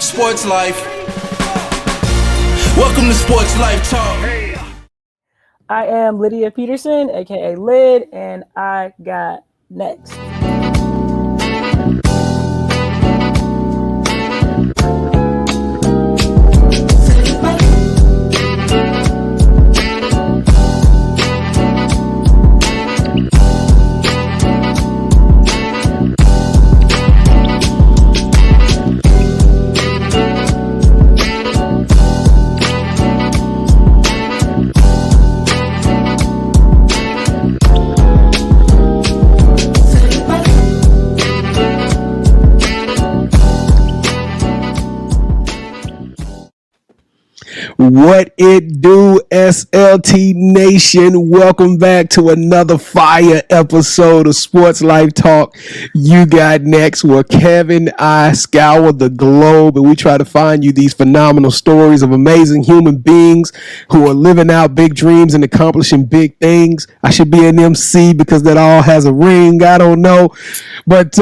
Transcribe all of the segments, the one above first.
Sports Life. Welcome to Sports Life Talk. I am Lydia Peterson, aka Lyd, and I got next. What it do, SLT Nation? Welcome back to another fire episode of Sports Life Talk. You got next, where Kevin and I scour the globe and we try to find you these phenomenal stories of amazing human beings who are living out big dreams and accomplishing big things. I should be an MC because that all has a ring. I don't know. But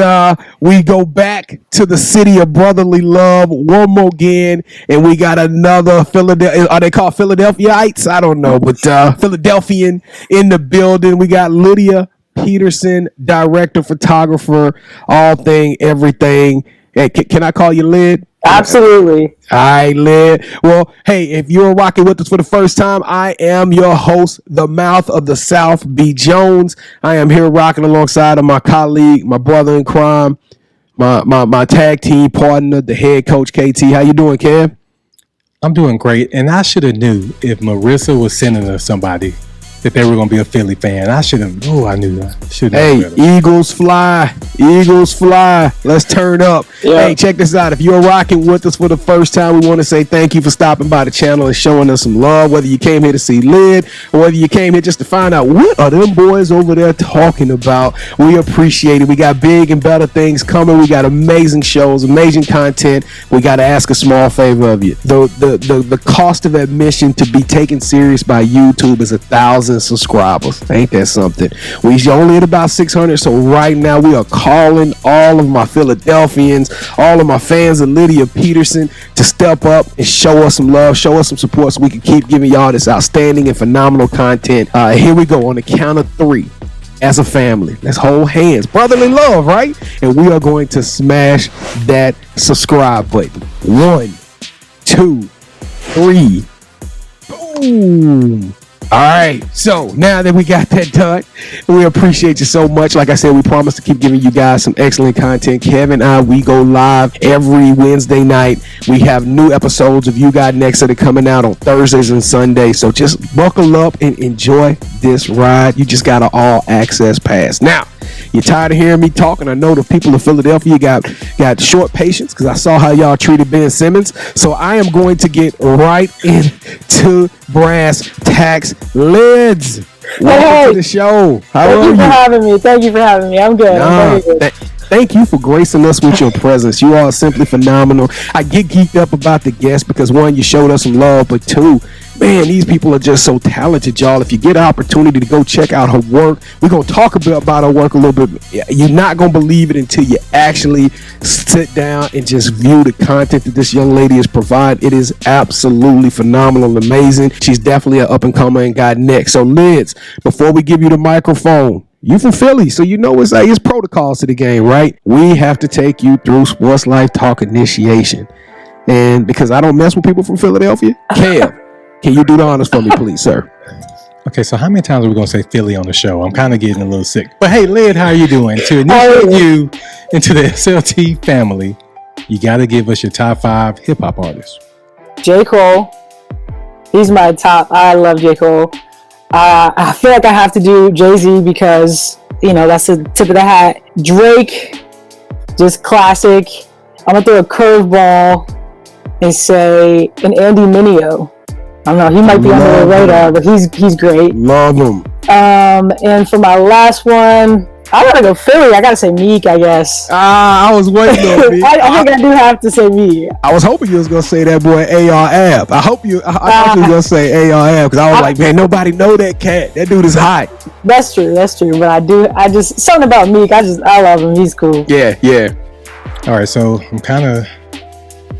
we go back to the city of brotherly love one more again, and we got another Philadelphia. Are they called Philadelphia-ites? I don't know, but Philadelphian in the building. We got Lydia Peterson, director, photographer, all thing, everything. Hey, can I call you Lyd? Absolutely. All right, Lyd. Well, hey, if you're rocking with us for the first time, I am your host, the mouth of the South, B. Jones. I am here rocking alongside of my colleague, my brother in crime, my tag team partner, the head coach, KT. How you doing, Kev? I'm doing great, and I should have knew if Marissa was sending us somebody that they were going to be a Philly fan. I should have. Oh, I knew that. Hey, Eagles fly. Eagles fly. Let's turn up. Yeah. Hey, check this out. If you're rocking with us for the first time, we want to say thank you for stopping by the channel and showing us some love, whether you came here to see Lyd or whether you came here just to find out what are them boys over there talking about. We appreciate it. We got big and better things coming. We got amazing shows, amazing content. We got to ask a small favor of you. The cost of admission to be taken serious by YouTube is 1,000 subscribers. Ain't that something? We only at about 600, so right now we are calling all of my Philadelphians, all of my fans of Lydia Peterson to step up and show us some love, show us some support so we can keep giving y'all this outstanding and phenomenal content. Here we go on the count of 3. As a family, let's hold hands. Brotherly love, right? And we are going to smash that subscribe button. 1, 2, 3. Boom. All right, so now that we got that done, we appreciate you so much. Like I said, we promise to keep giving you guys some excellent content. Kevin and I, we go live every Wednesday night. We have new episodes of You Got Next that are coming out on Thursdays and Sundays. So just buckle up and enjoy this ride. You just got an all-access pass. Now, you're tired of hearing me talking. I know the people of Philadelphia got short patience because I saw how y'all treated Ben Simmons. So I am going to get right into brass tacks. Lyds, welcome to the show. How are you? Thank you for having me. I'm good. Thank you for gracing us with your presence. You are simply phenomenal. I get geeked up about the guests because, one, you showed us some love, but two, man, these people are just so talented, y'all. If you get an opportunity to go check out her work, we're going to talk about her work a little bit. You're not going to believe it until you actually sit down and just view the content that this young lady is providing. It is absolutely phenomenal and amazing. She's definitely an up-and-comer and got next. So, Lyds, before we give you the microphone, you from Philly, so you know it's protocols to the game, right? We have to take you through Sports Life Talk initiation. And because I don't mess with people from Philadelphia, Kev, can you do the honors for me, please, sir? Okay, so how many times are we going to say Philly on the show? I'm kind of getting a little sick. But hey, Lyd, how are you doing? To initiate you into the SLT family, you got to give us your top 5 hip-hop artists. J. Cole. He's my top. I love J. Cole. I feel like I have to do Jay-Z because, that's the tip of the hat. Drake, just classic. I'm going to throw a curveball and say an Andy Mineo. I don't know, he might be under the radar, but he's great. Love him. And for my last one, I gotta go Philly. I gotta say Meek, I guess. I was waiting on Meek. I think I do have to say Meek. I was hoping you was gonna say that boy AR Ab. I thought you was gonna say AR Ab because I was like, man, nobody know that cat. That dude is hot. That's true. But I just something about Meek. I love him. He's cool. Yeah. All right, so I'm kind of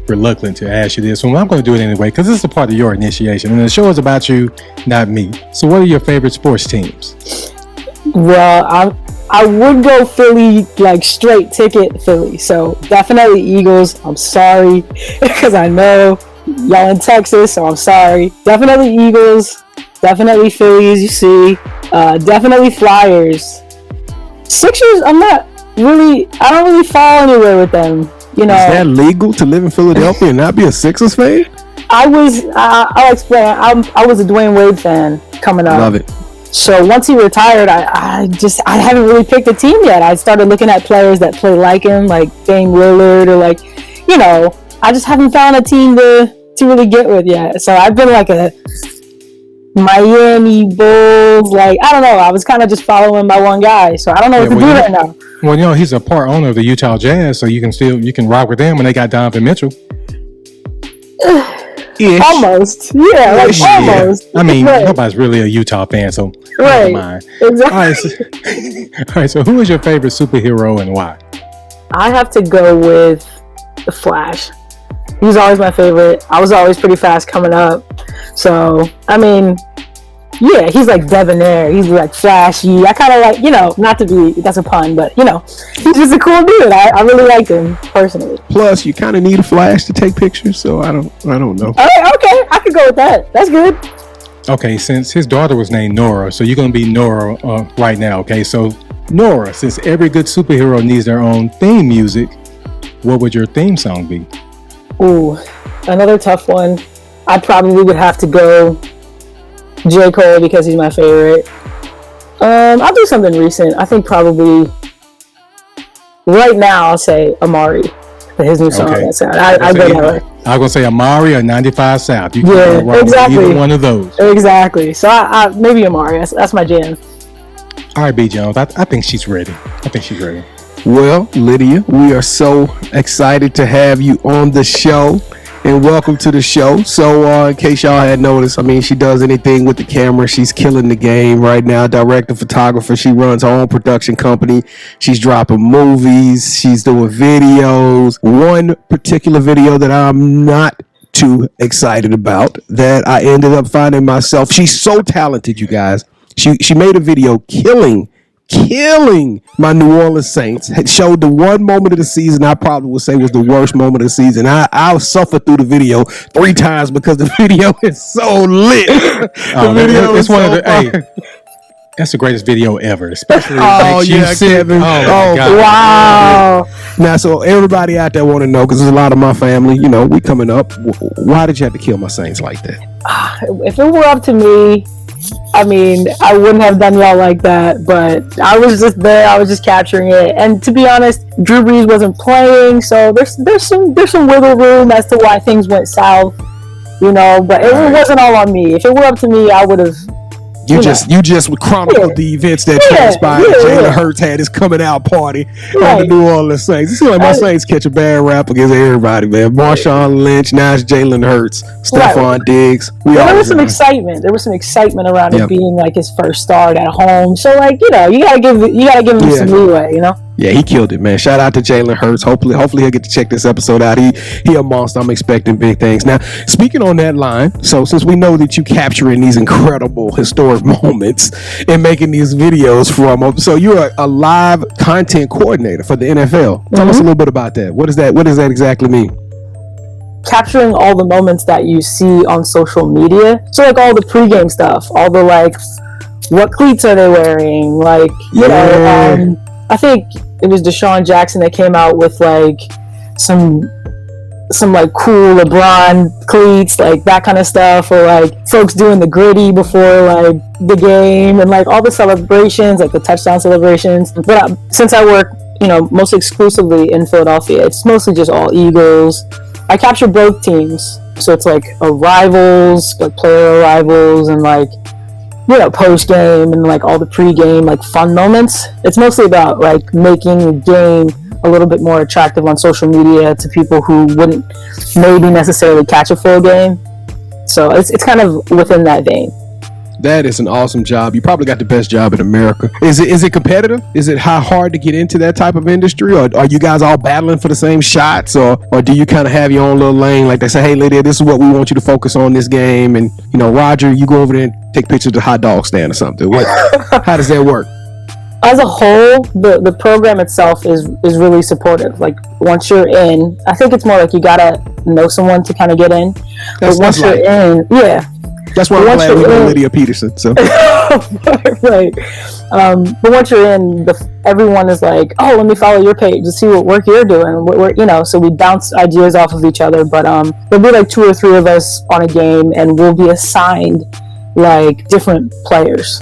reluctant to ask you this one. I'm going to do it anyway because this is a part of your initiation, and the show is about you, not me. So, what are your favorite sports teams? Well, I would go Philly, like straight ticket Philly. So definitely Eagles. I'm sorry because I know y'all in Texas, so I'm sorry. Definitely Eagles. Definitely Philly, as you see. Definitely Flyers. Sixers, I don't really fall anywhere with them. You know, is that legal to live in Philadelphia and not be a Sixers fan? I'll explain. I was a Dwayne Wade fan coming up. Love it. So once he retired, I haven't really picked a team yet. I started looking at players that play like him, like Dame Lillard, or like, you know, I just haven't found a team to really get with yet. So I've been like a Miami Bulls, like, I don't know. I was kind of just following my one guy, so I don't know what to do right now. Well, you know, he's a part owner of the Utah Jazz, so you can rock with them when they got Donovan Mitchell. Almost, yeah, like almost. I mean, nobody's really a Utah fan, so never mind. Exactly. All right, so who is your favorite superhero and why? I have to go with the Flash. He was always my favorite. I was always pretty fast coming up, so I mean, yeah, he's like debonair. He's like flashy. I kind of like, you know, not to be, that's a pun, but you know, he's just a cool dude. I really liked him personally. Plus, you kind of need a flash to take pictures, so I don't know. All right, okay, I could go with that. That's good. Okay, since his daughter was named Nora, so you're gonna be Nora right now. Okay, so Nora, since every good superhero needs their own theme music, what would your theme song be? Ooh, another tough one. I probably would have to go J. Cole because he's my favorite. I'll do something recent. I think probably right now I'll say Amari for his new song. Okay. I go that way. I was gonna say Amari or 95 South. You can Yeah, exactly. Either one of those. Exactly. So I maybe Amari. That's my jam. All right, B. Jones. I think she's ready. Well, Lydia, we are so excited to have you on the show, and welcome to the show. So in case y'all had noticed, I mean, she does anything with the camera. She's killing the game right now. Director, photographer. She runs her own production company. She's dropping movies. She's doing videos. One particular video that I'm not too excited about that I ended up finding myself. She's so talented, you guys. She made a video killing my New Orleans Saints. It showed the one moment of the season I probably would say was the worst moment of the season. I suffered through the video 3 times because the video is so lit. That's the greatest video ever, especially Kevin. Wow. Now, so everybody out there want to know, because there's a lot of my family, you know, we coming up. Why did you have to kill my Saints like that? If it were up to me, I mean, I wouldn't have done y'all like that, but I was just there. I was just capturing it. And to be honest, Drew Brees wasn't playing, so there's some wiggle room as to why things went south, you know. But it wasn't all on me. If it were up to me, I would have. You just chronicled the events that transpired. Jalen Hurts had his coming out party on the New Orleans Saints. It seems like my Saints catch a bad rap against everybody, man. Marshawn Lynch, now it's Jalen Hurts, Stephon Diggs. There was some excitement. There was some excitement around it being like his first start at home. So like, you know, you gotta give him some leeway, you know. Yeah, he killed it, man. Shout out to Jalen Hurts. Hopefully he'll get to check this episode out. He a monster. I'm expecting big things. Now, speaking on that line, so since we know that you capturing these incredible historic moments and making these videos from them, so you're a live content coordinator for the NFL. Tell us a little bit about that. What does that exactly mean? Capturing all the moments that you see on social media. So like all the pregame stuff, all the like, what cleats are they wearing? Like, you know, I think it was Deshaun Jackson that came out with like some like cool LeBron cleats, like that kind of stuff, or like folks doing the gritty before like the game, and like all the celebrations, like the touchdown celebrations. But since I work, you know, most exclusively in Philadelphia, it's mostly just all Eagles. I capture both teams, so it's like arrivals, like player arrivals, and like, you know, post game and like all the pre-game like fun moments. It's mostly about like making the game a little bit more attractive on social media to people who wouldn't maybe necessarily catch a full game. So it's kind of within that vein. That is an awesome job. You probably got the best job in America. Is it competitive? Is it hard to get into that type of industry, or are you guys all battling for the same shots, or do you kind of have your own little lane? Like they say, hey, Lydia, this is what we want you to focus on this game, and Roger, you go over there and take pictures of the hot dog stand or something. How does that work? As a whole, the program itself is really supportive. Like once you're in, I think it's more like you gotta know someone to kind of get in. But once you're in, yeah. That's why I'm glad we know Lydia Peterson. So right. But once you're in, everyone is like, oh, let me follow your page to see what work you're doing. So we bounce ideas off of each other. But there'll be like 2 or 3 of us on a game, and we'll be assigned like different players.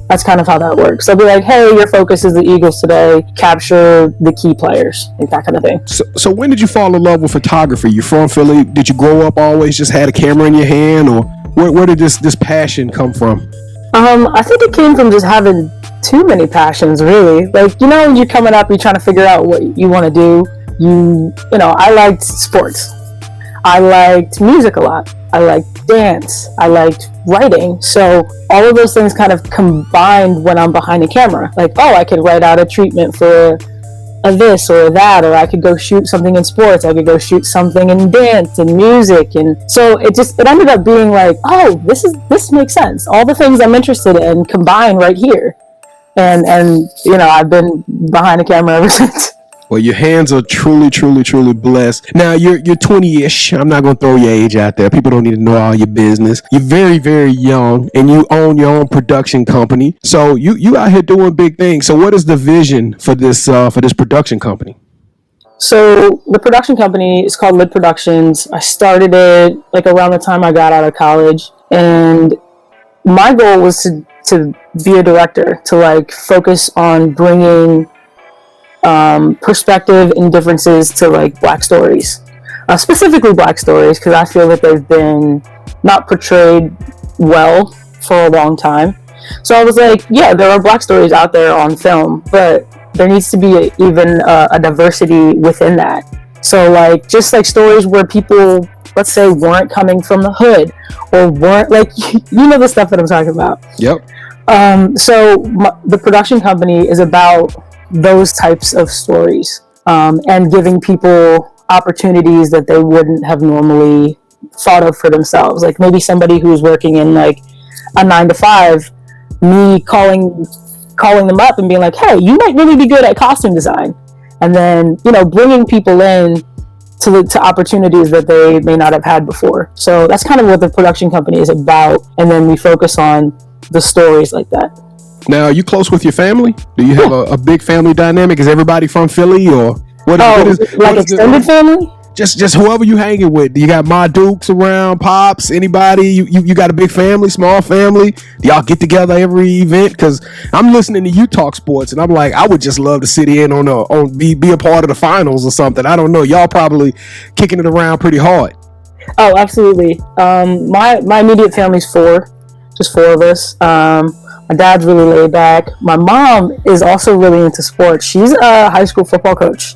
That's kind of how that works. They'll be like, hey, your focus is the Eagles today. Capture the key players, like that kind of thing. So when did you fall in love with photography? You're from Philly. Did you grow up always just had a camera in your hand, or where did this passion come from? I think it came from just having too many passions, really. Like, you're coming up, you're trying to figure out what you want to do. I liked sports. I liked music a lot. I liked dance. I liked writing. So all of those things kind of combined when I'm behind the camera. Like, oh, I could write out a treatment for a this or that, or I could go shoot something in sports. I could go shoot something in dance and music. And so it ended up being like, oh, this makes sense. All the things I'm interested in combine right here. And I've been behind the camera ever since. Well, your hands are truly, truly, truly blessed. Now, you're 20-ish. I'm not going to throw your age out there. People don't need to know all your business. You're very, very young, and you own your own production company. So you out here doing big things. So what is the vision for this production company? So the production company is called Lyd Productions. I started it like around the time I got out of college, and my goal was to be a director, to like focus on bringing perspective and differences to like Black stories, specifically Black stories, because I feel that they've been not portrayed well for a long time. So I was like, yeah, there are Black stories out there on film, but there needs to be even a diversity within that. So like just like stories where people, let's say, weren't coming from the hood, or weren't like the stuff that I'm talking about. Yep. So the production company is about those types of stories, and giving people opportunities that they wouldn't have normally thought of for themselves. Like maybe somebody who's working in like a 9-to-5, me calling them up and being like, hey, you might really be good at costume design. And then, bringing people in to opportunities that they may not have had before. So that's kind of what the production company is about. And then we focus on the stories like that. Now, are you close with your family? Do you have a big family dynamic? Is everybody from Philly, or what is extended family? Just whoever you hanging with. Do you got Ma Dukes around, Pops, anybody? You got a big family, small family? Do y'all get together every event? Because I'm listening to you talk sports, and I'm like, I would just love to sit in be a part of the finals or something. I don't know. Y'all probably kicking it around pretty hard. Oh, absolutely. My immediate family's 4, just 4 of us. My dad's really laid back. My mom is also really into sports. She's a high school football coach.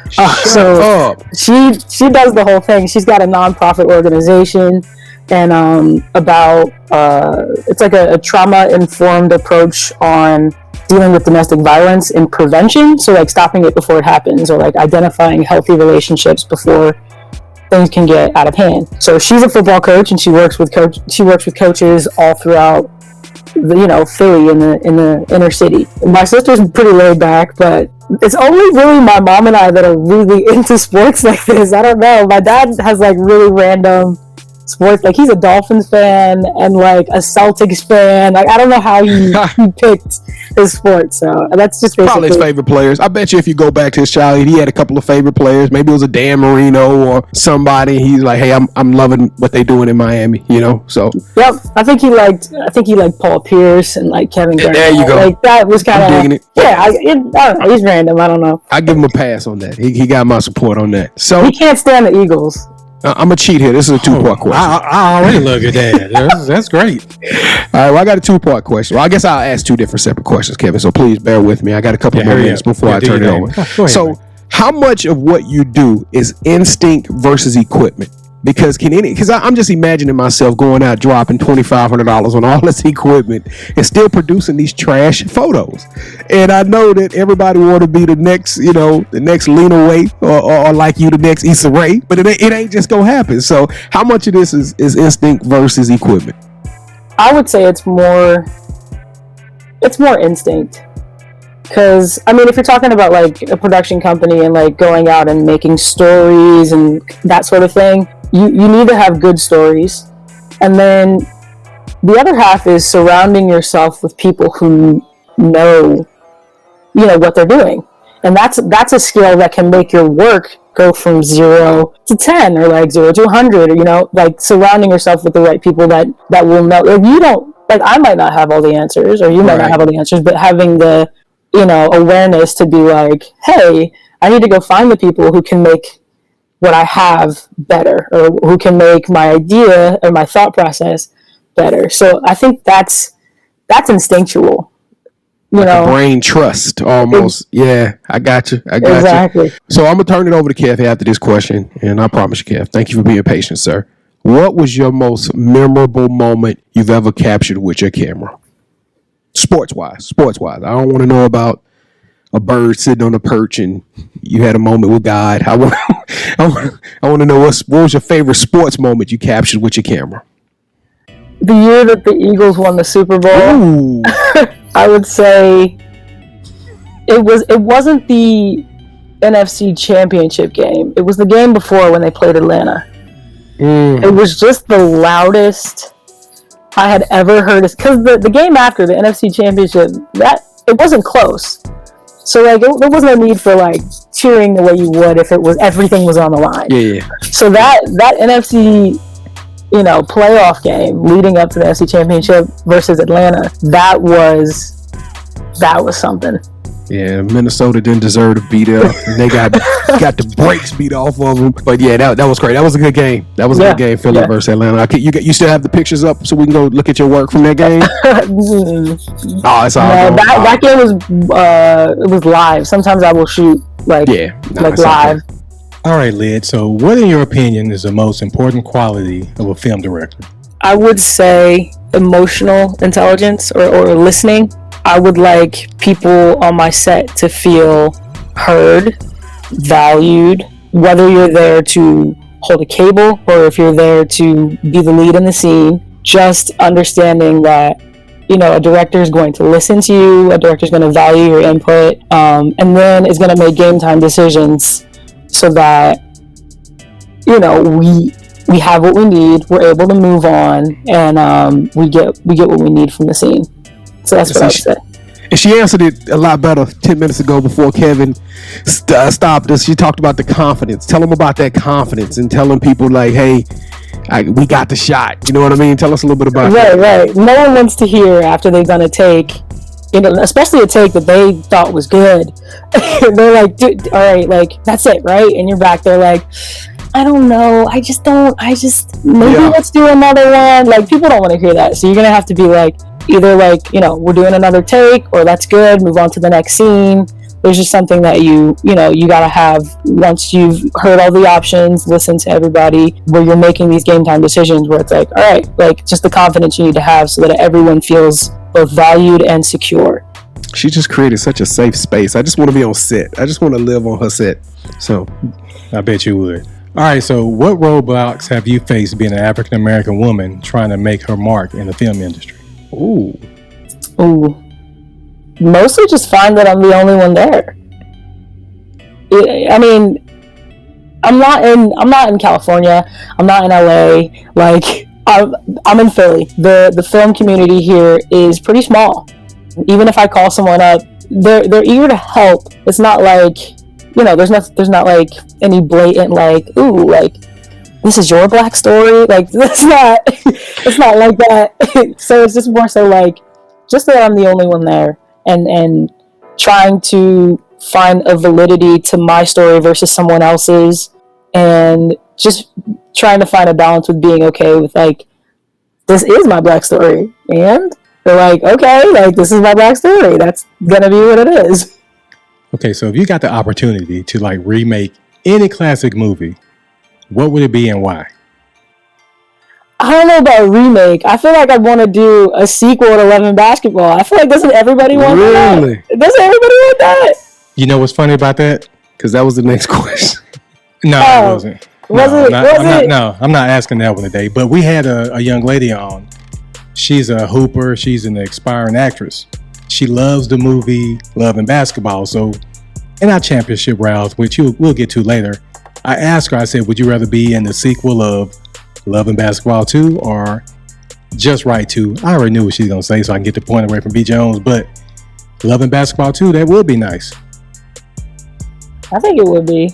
So she does the whole thing. She's got a nonprofit organization, and it's like a trauma-informed approach on dealing with domestic violence and prevention. So like stopping it before it happens, or like identifying healthy relationships before things can get out of hand. So she's a football coach, and she works with coaches all throughout Philly in the inner city. My sister's pretty laid back, but it's only really my mom and I that are really into sports like this. I don't know. My dad has like really random sports. Like he's a Dolphins fan and like a Celtics fan. Like I don't know how he picked his sport. So that's just basically probably his favorite players. I bet you if you go back to his childhood, he had a couple of favorite players. Maybe it was a Dan Marino or somebody. He's like, hey, I'm loving what they doing in Miami. So yep. I think he liked Paul Pierce and like Kevin Garnett. There you go. Like that was kind of digging it. Yeah, I don't know. He's random. I don't know. I give him a pass on that. He got my support on that. So he can't stand the Eagles. I'm a cheat here. This is a 2-part question. I already love your dad. That's great. All right, well, I got a 2-part question. Well, I guess I'll ask 2 different separate questions, Kevin. So please bear with me. I got a couple more minutes before I turn it over. Go ahead, so, man. How much of what you do is instinct versus equipment? Because I'm just imagining myself going out dropping $2,500 on all this equipment and still producing these trash photos. And I know that everybody want to be the next, the next Lena Waithe or like you, the next Issa Rae, but it ain't just gonna happen. So how much of this is instinct versus equipment? I would say it's more instinct. Because, I mean, if you're talking about like a production company and like going out and making stories and that sort of thing, you need to have good stories. And then the other half is surrounding yourself with people who know what they're doing. And that's a skill that can make your work go from 0 to 10 or like 0 to 100, or, like surrounding yourself with the right people that will know. If you don't, like, I might not have all the answers, or you might not have all the answers, but having the, awareness to be like, hey, I need to go find the people who can make what I have better, or who can make my idea or my thought process better. So I think that's instinctual. Like brain trust almost. Yeah, I got you. Exactly. So I'm gonna turn it over to Kev after this question, and I promise you, Kev, thank you for being patient, sir. What was your most memorable moment you've ever captured with your camera? Sports wise. I don't want to know about a bird sitting on a perch and you had a moment with God. I want to know what was your favorite sports moment you captured with your camera? The year that the Eagles won the Super Bowl. I would say it wasn't the NFC Championship game. It was the game before when they played Atlanta. It was just the loudest I had ever heard. Because the game after the NFC Championship, it wasn't close. So like there wasn't a need for like cheering the way you would if everything was on the line. Yeah. So that NFC playoff game leading up to the NFC Championship versus Atlanta, that was something. Yeah, Minnesota didn't deserve to beat up. They got the brakes beat off of them. But yeah, that was great. That was a good game. Good game, Philly versus Atlanta. You still have the pictures up so we can go look at your work from that game? Oh, it's all no, that game was live. Sometimes I will shoot live. Okay. All right, Lyd. So what, in your opinion, is the most important quality of a film director? I would say emotional intelligence or listening. I would like people on my set to feel heard, valued, whether you're there to hold a cable or if you're there to be the lead in the scene. Just understanding that, a director is going to listen to you, a director is going to value your input, and then is going to make game time decisions so that, we have what we need, we're able to move on, and we get what we need from the scene. So that's what I would say. And she answered it a lot better 10 minutes ago before Kevin stopped us. She talked about the confidence. Tell them about that confidence and telling people like, hey, we got the shot. You know what I mean? Tell us a little bit about that. Right. No one wants to hear after they've done a take, especially a take that they thought was good. They're like, dude, all right, like, that's it, right? And you're back there like, I don't know. Maybe let's do another one. Like, people don't want to hear that. So you're going to have to be like, either like, we're doing another take, or that's good, move on to the next scene. There's just something that you gotta have once you've heard all the options, listen to everybody, where you're making these game time decisions where it's like, all right, like just the confidence you need to have so that everyone feels both valued and secure. She just created such a safe space. I just want to be on set. I just want to live on her set. So I bet you would. All right, so what roadblocks have you faced being an African-American woman trying to make her mark in the film industry? Ooh. Mostly just find that I'm the only one there. I mean, I'm not in California. I'm not in LA. Like, I'm in Philly. The film community here is pretty small. Even if I call someone up, they're eager to help. It's not like, there's not like any blatant like, ooh, like, this is your black story. Like, it's not like that. So it's just more so like, just that I'm the only one there, and trying to find a validity to my story versus someone else's, and just trying to find a balance with being okay with like, this is my black story, and they're like, okay, like, this is my black story. That's gonna be what it is. Okay, so if you got the opportunity to like remake any classic movie, what would it be and why? I don't know about remake. I feel like I'd want to do a sequel to Love and Basketball. I feel like doesn't everybody want that? Doesn't everybody want that? You know what's funny about that? Because that was the next question. No, it wasn't. No, I'm not asking that one today. But we had a young lady on. She's a hooper. She's an aspiring actress. She loves the movie Love and Basketball. So in our championship rounds, which we'll get to later, I asked her, I said, would you rather be in the sequel of Love and Basketball 2 or Just Right 2? I already knew what she's going to say, so I can get the point away from B. Jones, but Love and Basketball 2, that would be nice. I think it would be.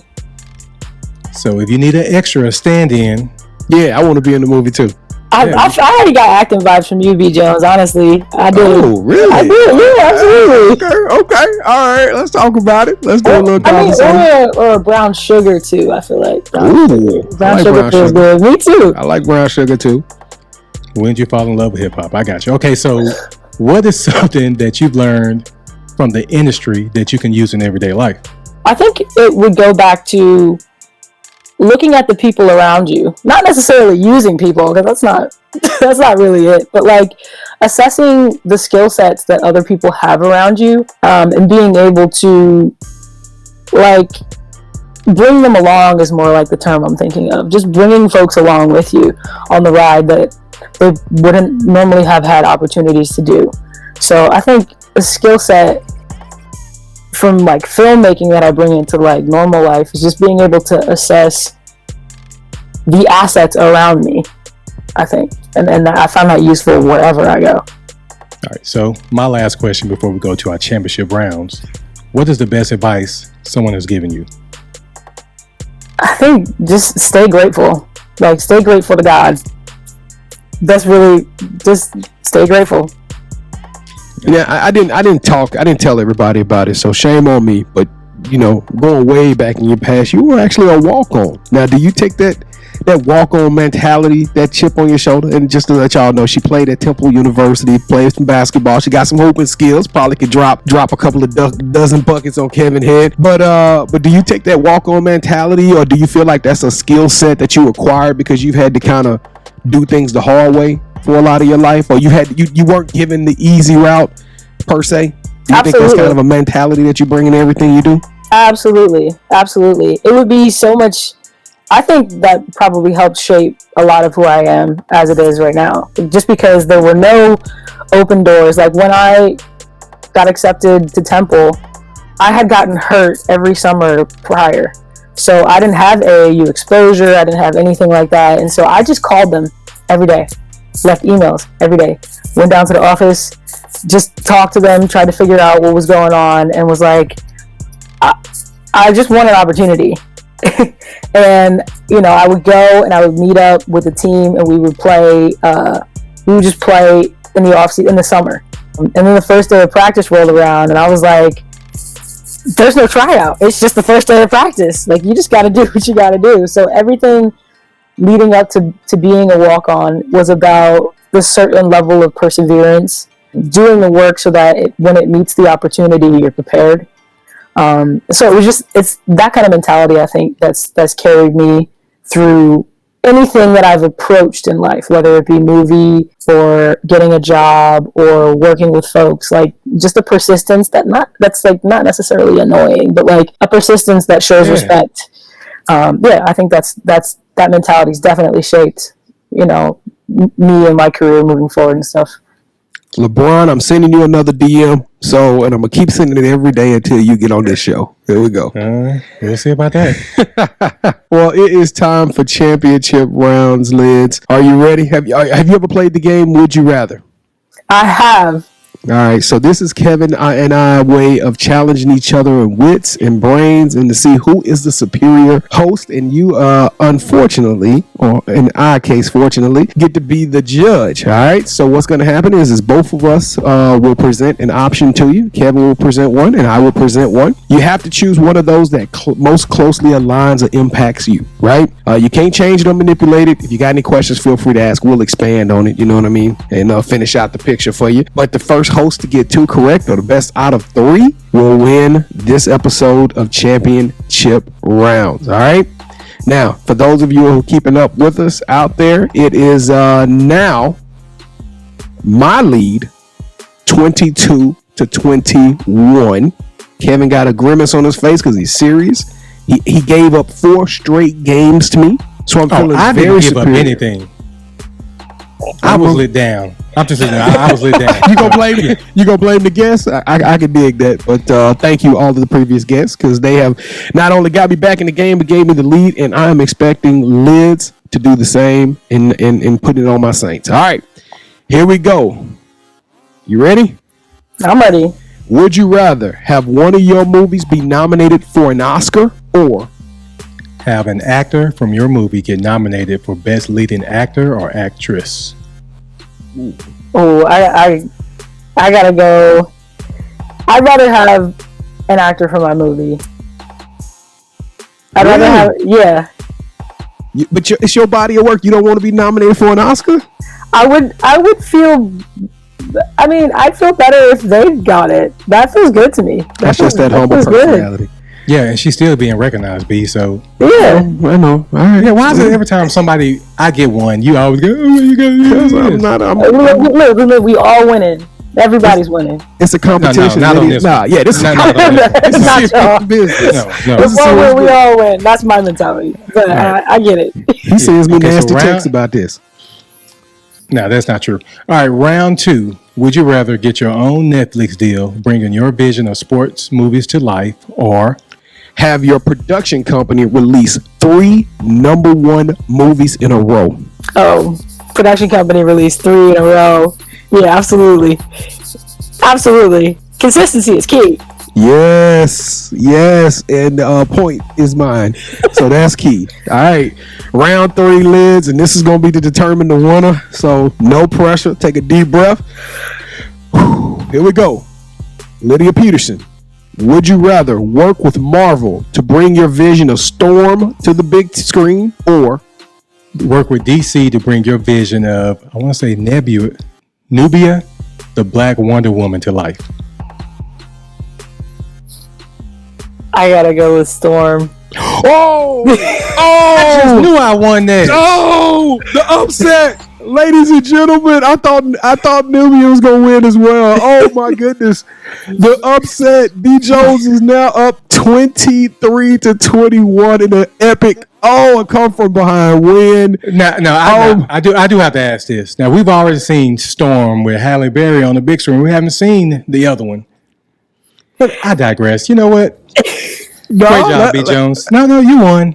So if you need an extra stand-in. Yeah, I want to be in the movie too. I already got acting vibes from you, B. Jones, honestly. I do. Oh, really? I do, yeah, absolutely. Okay. All right, let's talk about it. Let's do a little conversation. Or brown sugar too, I feel like. Brown sugar feels good. Me too. I like brown sugar too. When did you fall in love with hip-hop? I got you. Okay, so what is something that you've learned from the industry that you can use in everyday life? I think it would go back to looking at the people around you, not necessarily using people, because that's not really it, but like assessing the skill sets that other people have around you, and being able to like bring them along is more like the term I'm thinking of. Just bringing folks along with you on the ride that they wouldn't normally have had opportunities to do. So I think a skill set from like filmmaking that I bring into like normal life is just being able to assess the assets around me, I think. And I find that useful wherever I go. All right, so my last question before we go to our championship rounds. What is the best advice someone has given you? I think just stay grateful. Like, stay grateful to God. That's really, just stay grateful. Yeah, I didn't tell everybody about it, so shame on me. But you know, going way back in your past, you were actually a walk-on. Now, do you take that walk-on mentality, that chip on your shoulder? And just to let y'all know, she played at Temple University, played some basketball. She got some hooping skills. Probably could drop a couple of dozen buckets on Kevin's head. But do you take that walk-on mentality, or do you feel like that's a skill set that you acquired because you've had to kind of do things the hard way for a lot of your life, or you weren't given the easy route per se? Do you think that's kind of a mentality that you bring in everything you do? Absolutely. It would be so much. I think that probably helped shape a lot of who I am as it is right now. Just because there were no open doors. Like when I got accepted to Temple, I had gotten hurt every summer prior. So I didn't have AAU exposure. I didn't have anything like that. And so I just called them every day. Left emails every day, went down to the office, just talked to them, tried to figure out what was going on, and was like, I just want an opportunity. And you know, I would go and I would meet up with the team, and we would just play in the off season in the summer. And then the first day of practice rolled around, and I was like, there's no tryout, it's just the first day of practice. Like, you just got to do what you got to do. So everything leading up to being a walk-on was about the certain level of perseverance, doing the work so that when it meets the opportunity, you're prepared. So it's that kind of mentality, I think, that's carried me through anything that I've approached in life, whether it be movie or getting a job or working with folks. Like, just a persistence that's like not necessarily annoying, but like a persistence that shows respect. I think that mentality's definitely shaped, you know, me and my career moving forward and stuff. LeBron, I'm sending you another DM. And I'm gonna keep sending it every day until you get on this show. Here we go. We'll see about that. Well, it is time for championship rounds, Lids. Are you ready? Have you ever played the game Would You Rather? I have. All right, so this is Kevin and I way of challenging each other in wits and brains and to see who is the superior host. And you, unfortunately, or in our case, fortunately, get to be the judge. All right, so what's going to happen is both of us will present an option to you. Kevin will present one and I will present one. You have to choose one of those that most closely aligns or impacts you, right? You can't change it or manipulate it. If you got any questions, feel free to ask. We'll expand on it, you know what I mean? And finish out the picture for you. But the first host to get 2 correct, or the best out of 3, will win this episode of Championship Rounds. All right, Now, for those of you who are keeping up with us out there, it is now my lead, 22-21. Kevin got a grimace on his face because he's serious. He gave up 4 straight games to me, so I'm feeling I very didn't give superior. up anything. I was lit down. I'm just saying, I was lit down. You gonna blame the guests? I can dig that, but thank you all to the previous guests because they have not only got me back in the game but gave me the lead, and I am expecting Lids to do the same and put it on my Saints. All right, here we go. You ready? I'm ready. Would you rather have one of your movies be nominated for an Oscar or Have an actor from your movie get nominated for Best Leading Actor or Actress? Oh, I gotta go. I'd rather have an actor for my movie. I'd rather have, yeah. But it's your body of work. You don't want to be nominated for an Oscar? I would feel. I mean, I'd feel better if they got it. That feels good to me. That's just that humble feels good. personality. Yeah, and she's still being recognized, B. So Yeah. I know. All right. yeah, why is it every time I get one, you always go, oh, you got Look, we all winning. Everybody's winning. It's a competition. not on this one. Yeah, this is No, not on this It's not y'all. business. No. If one win, we all win. That's my mentality. But I get it. He sends me Okay, so nasty round- texts about this. No, that's not true. All right, round 2. Would you rather get your own Netflix deal, bringing your vision of sports movies to life, or Have your production company release 3 #1 movies in a row? Oh, production company released 3 in a row. Yeah, absolutely. Absolutely. Consistency is key. Yes, and point is mine. So that's key. All right, round 3, Lids, and this is going to be to determine the winner. So no pressure. Take a deep breath. Here we go. Lydia Peterson, would you rather work with Marvel to bring your vision of Storm to the big screen, or work with DC to bring your vision of, I want to say Nubia, the Black Wonder Woman, to life? I gotta go with Storm. oh, I just knew I won that. oh, the upset. Ladies and gentlemen, I thought Nubia was gonna win as well. Oh my goodness. The upset. D Jones is now up 23-21 in an epic a come from behind win. I do have to ask this. Now, we've already seen Storm with Halle Berry on the big screen. We haven't seen the other one. But I digress. You know what? Great job, B. Jones. No, you won.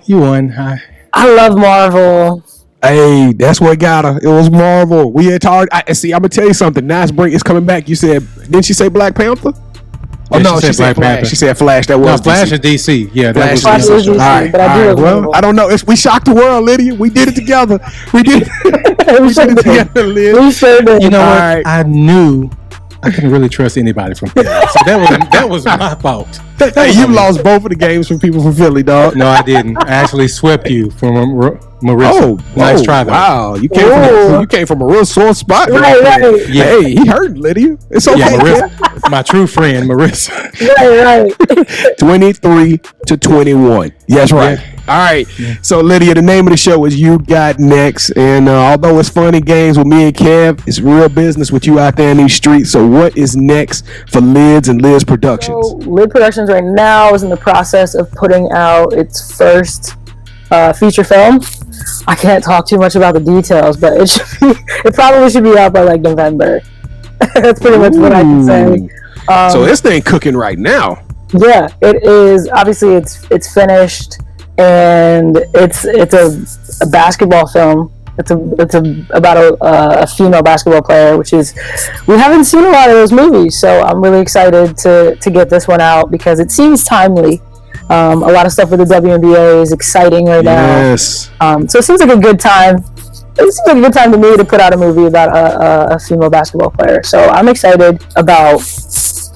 I love Marvel. Hey, that's what got her. It was Marvel. We had talked. See, I'm gonna tell you something. Now it's coming back. You said, didn't she say Black Panther? Oh Yeah, no, she said Black Flash. Panther. She said Flash. That was No, Flash DC. is DC. Yeah, Flash that is was DC. All right, But I do love well, Marvel. I don't know. We shocked the world, Lydia. We did it together. We did it together, Lydia. We sure did. You know what? Right. I knew I couldn't really trust anybody from Philly. So that was my fault. Hey, you lost both of the games from people from Philly, dog. No, I didn't. I actually swept you from Marissa. Nice try, though. Wow, you came from a real sore spot. Right. Yeah. Hey, he hurt Lydia. It's okay. Yeah, Marissa, my true friend, Marissa. Right. 23-21. Yes, right. Yeah. All right. So, Lydia, the name of the show is You Got Next. And although it's funny games with me and Kev, it's real business with you out there in these streets. So, what is next for Lids and Liz Productions? So, Lid Productions right now is in the process of putting out its first feature film. I can't talk too much about the details, but it probably should be out by like November. That's pretty much what I can say. So, this thing cooking right now. Yeah, it is. Obviously, it's finished, and it's a basketball film. It's about a female basketball player, which is, we haven't seen a lot of those movies, so I'm really excited to get this one out because it seems timely. A lot of stuff with the WNBA is exciting right now. Yes. So it seems like a good time. It seems like a good time to me to put out a movie about a female basketball player. So I'm excited about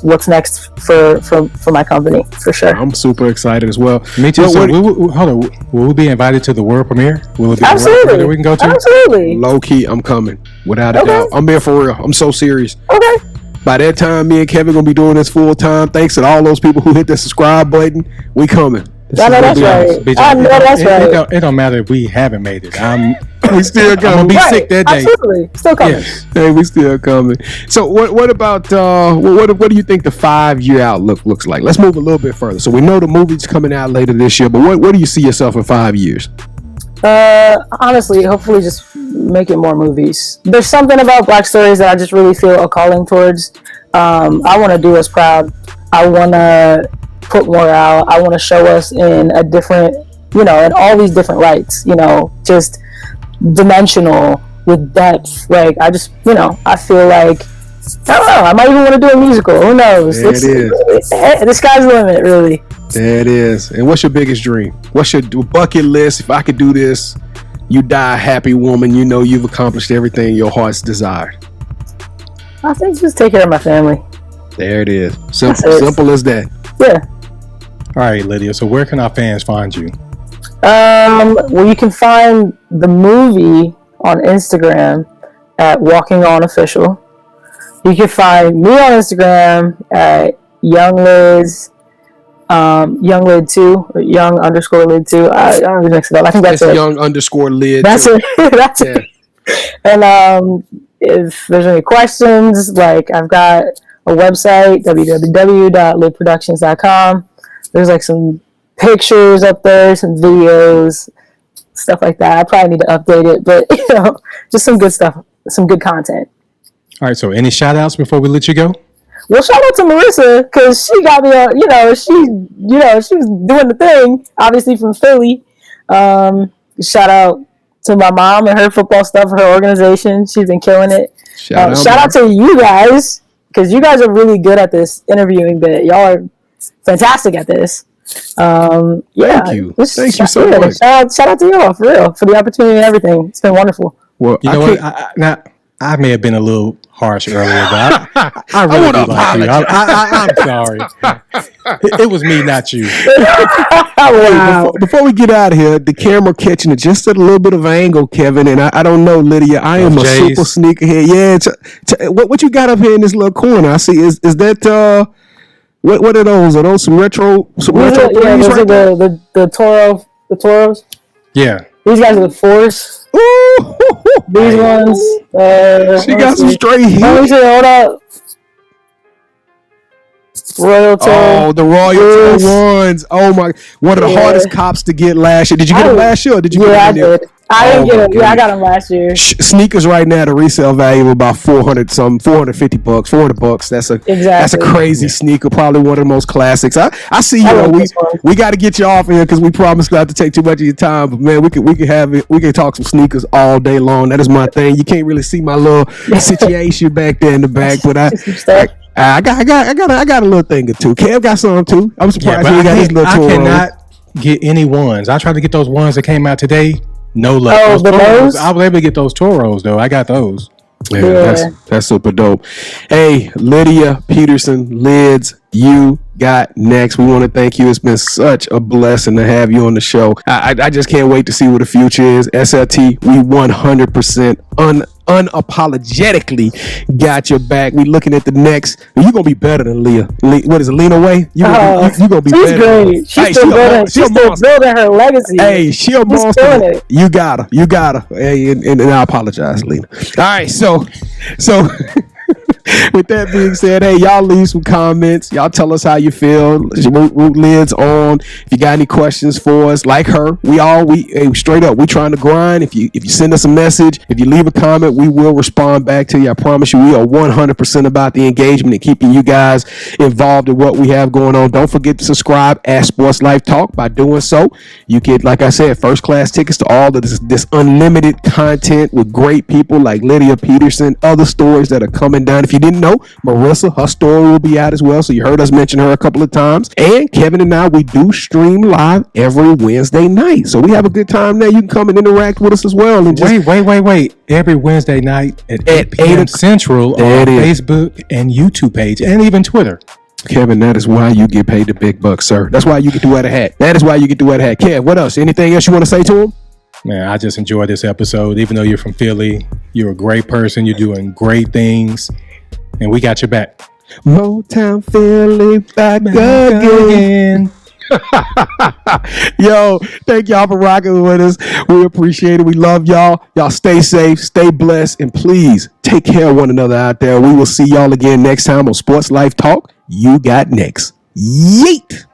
what's next for my company, for sure. I'm super excited as well. Me too. Well, So, what- hold on. Will we be invited to the world premiere? Will it be Absolutely. the world premiere we can go to? Absolutely. Low key, I'm coming. Without a Okay. doubt. I'm being for real. I'm so serious. Okay. By that time, me and Kevin gonna be doing this full time. Thanks to all those people who hit the subscribe button. We coming. I know that's right. BJ, I know that's right. It don't matter if we haven't made it. We still coming. I'm gonna be sick that day. Absolutely, still coming. Yes. Hey, we still coming. So what about what do you think the 5-year outlook looks like? Let's move a little bit further. So we know the movie's coming out later this year, but where do you see yourself in 5 years? Honestly, hopefully just making more movies. There's something about Black stories that I just really feel a calling towards. I want to do us proud. I want to put more out. I want to show us in a different, in all these different lights, just dimensional with depth. Like, I just, I feel like, I don't know, I might even want to do a musical. Who knows? There it is. The sky's the limit, really. There it is. And what's your biggest dream? What's your bucket list? If I could do this, you die a happy woman. You know you've accomplished everything your heart's desired. I think just take care of my family. There it is. Simple as that. Yeah. All right, Lydia. So where can our fans find you? Well, you can find the movie on Instagram at Walking On Official. You can find me on Instagram at YoungLids, YoungLid2, or Young_Lid2. I don't really mix it up. I think that's it. Young_Lid. That's it. That's it. And if there's any questions, like, I've got a website, www.lidproductions.com. There's like some pictures up there, some videos, stuff like that. I probably need to update it, but just some good stuff, some good content. All right. So any shout outs before we let you go? Well, shout out to Marissa, because she got me on, she was doing the thing, obviously from Philly. Shout out to my mom and her football stuff, her organization. She's been killing it. Shout out to you guys, because you guys are really good at this interviewing bit. Y'all are fantastic at this. Thank you. Thank you so much. Shout out to y'all, for real, for the opportunity and everything. It's been wonderful. Well, you know what? I may have been a little harsh earlier, but I really want to apologize. I'm sorry. It was me, not you. Wow. Before we get out of here, the camera catching it just at a little bit of angle, Kevin, and I don't know, Lydia. I am a super sneakerhead. Yeah. What you got up here in this little corner? I see. Is that what are those? Are those some retro? Some retro threes those right are the Toros. Yeah. These guys are the Force. Ooh. These ones. She got some straight heat. Hold up. Royal Toe. Oh, the Royal Toe ones. Oh my! One of the hardest cops to get last year. Did you get them last year? Or did you? Yeah, I did. I didn't get them. Yeah, I got them last year. Sneakers right now, the resale value of about $450, $400. That's a crazy sneaker. Probably one of the most classics. I see you. We got to get you off here because we promised not to take too much of your time. But man, we can have it. We can talk some sneakers all day long. That is my thing. You can't really see my little situation back there in the back, but I got a little thing or two. Kev got some too. I'm surprised he got his little tour. I cannot get any ones. I tried to get those ones that came out today. No luck. Oh, those? I was able to get those Toros though. I got those. Yeah. That's super dope. Hey, Lydia Peterson, Lids, you got next. We want to thank you. It's been such a blessing to have you on the show. I just can't wait to see what the future is. SLT, we 100% unapologetically got your back. We looking at the next. You're gonna be better than Leah. What is it, Lena Way? You gonna be she's better. Great. She's still building her legacy. Hey, she a monster. You got her. Hey, and I apologize, Lena. All right, so with that being said, hey, y'all leave some comments. Y'all tell us how you feel. Root Lids on. If you got any questions for us, like her, we straight up, we trying to grind. If you send us a message, if you leave a comment, we will respond back to you. I promise you, we are 100% about the engagement and keeping you guys involved in what we have going on. Don't forget to subscribe at SportsLifeTalk. By doing so, you get, like I said, first class tickets to all of this unlimited content with great people like Lydia Peterson, other stories that are coming down. If you didn't know, Marissa, her story will be out as well. So you heard us mention her a couple of times. And Kevin and I, we do stream live every Wednesday night. So we have a good time there. You can come and interact with us as well. And just wait. Every Wednesday night at 8 p.m. Central on Facebook and YouTube page and even Twitter. Kevin, that is why you get paid the big bucks, sir. That's why you get to wear the hat. Kev, what else? Anything else you want to say to him? Man, I just enjoyed this episode. Even though you're from Philly, you're a great person. You're doing great things. And we got your back. Motown Philly back again. Yo, thank y'all for rocking with us. We appreciate it. We love y'all. Y'all stay safe, stay blessed, and please take care of one another out there. We will see y'all again next time on Sports Life Talk. You got next. Yeet.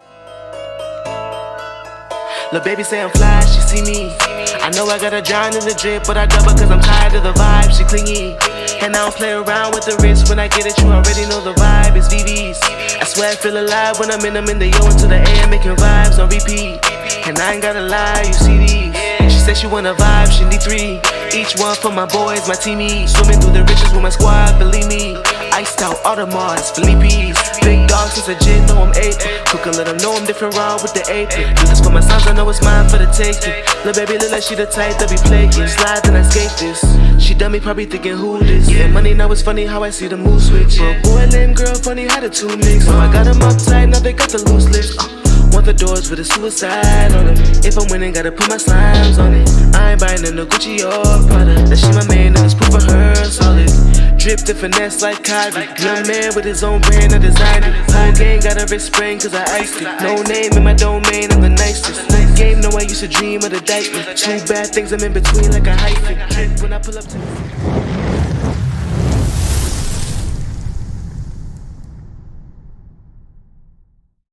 Lil' baby say I'm fly, she see me. I know I got a giant in the drip, but I double cause I'm tired of the vibe, she clingy. And I don't play around with the wrist, when I get it, you already know the vibe, it's VVs. I swear I feel alive when I'm in the yo into the AM, making vibes on repeat. And I ain't gotta lie, you see these. She said she wanna vibe, she need 3. Each one for my boys, my teamies. Swimming through the riches with my squad, believe me. Iced out Audemars, Philippi's. Big dog since a gin, know I'm 8. Cook and let them know I'm different raw with the 8. Do this for my sons, I know it's mine for the taking. Lil' baby look like she the type that be playing. Slide and I skate this. She done me probably thinking who this. Yeah, money now it's funny how I see the mood switch. But boy, lame girl, funny how the two mix. So I got them uptight, now they got the loose lips. Want the doors with a suicide on them. If I'm winning, gotta put my slimes on it. I ain't buying no Gucci or Prada. That she my man, and it's proof for her, solid. Dripped and finesse like Kyrie. Young man with his own brand, I designed it. Whole gang got a wrist spring, cause I iced it. No name in my domain, I'm the nicest. Game, no, I used to dream of the dice. 2 bad things, I'm in between like a hyphen. When I pull up to